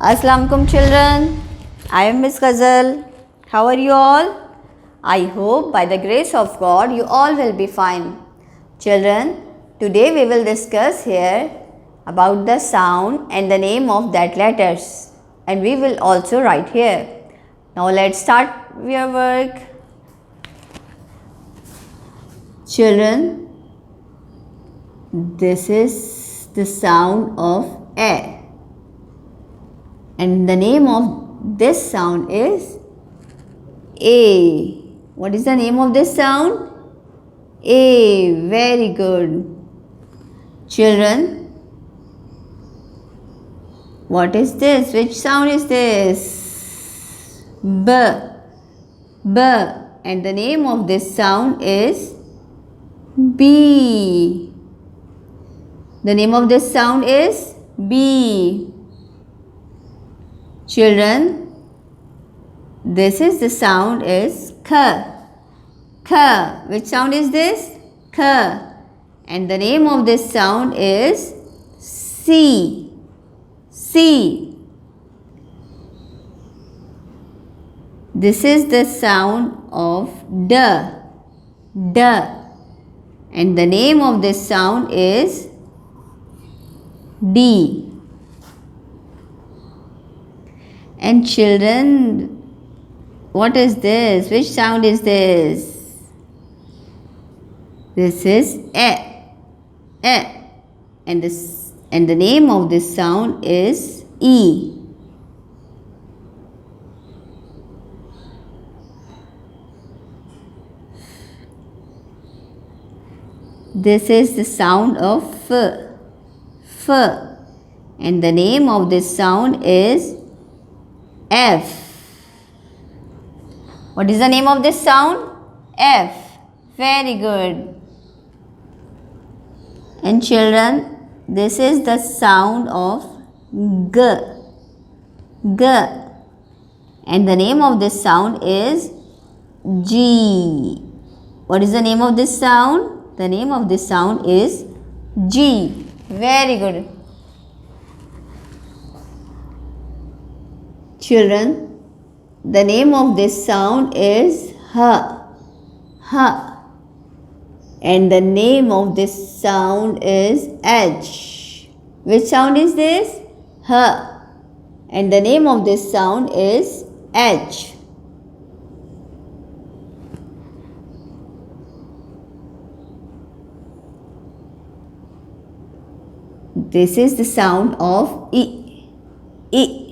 Assalamualaikum children. I am Miss Ghazal. How are you all? I hope by the grace of God you all will be fine. Children, today we will discuss here about the sound and the name of that letters, and we will also write here. Now let's start your work. Children, this is the sound of A. And the name of this sound is A. What is the name of this sound? A. Very good. Children, what is this? Which sound is this? B. B. And the name of this sound is B. The name of this sound is B. Children, this is the sound is K. K. Which sound is this? K. And the name of this sound is C. C. This is the sound of D. D. And the name of this sound is D. And children, what is this? Which sound is this? This is A. A. And the name of this sound is E. This is the sound of F. F. And the name of this sound is F. What is the name of this sound? F. Very good. And children, this is the sound of G. G. And the name of this sound is G. What is the name of this sound? The name of this sound is G. Very good. Children, the name of this sound is H. H. And the name of this sound is H. Which sound is this? H. And the name of this sound is H. This is the sound of E. E.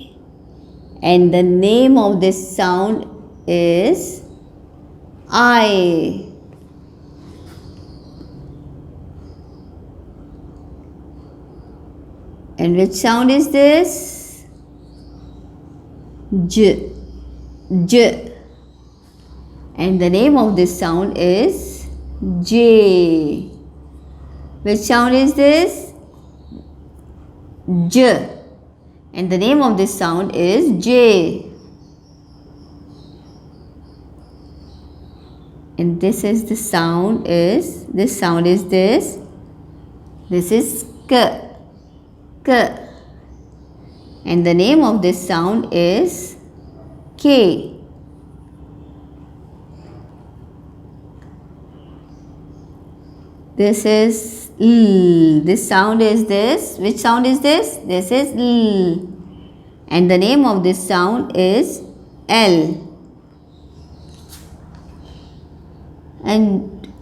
And the name of this sound is I. And which sound is this? J. J. And the name of this sound is J. Which sound is this? J. And the name of this sound is J. And this is the sound is, this sound is this. This is K. K. And the name of this sound is K. This is L. This sound is this. Which sound is this? This is L. And the name of this sound is L. And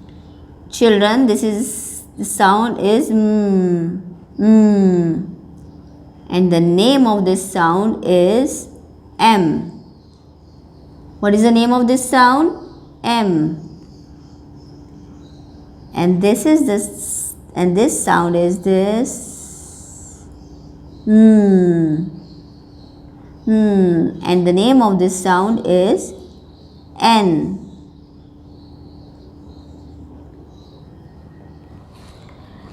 children, this is the sound is M. M. And the name of this sound is M. What is the name of this sound? M. And this is this. And this sound is this. And the name of this sound is N.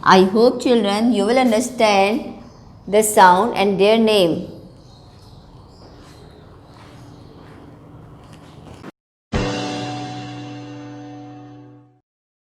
I hope children you will understand the sound and their name.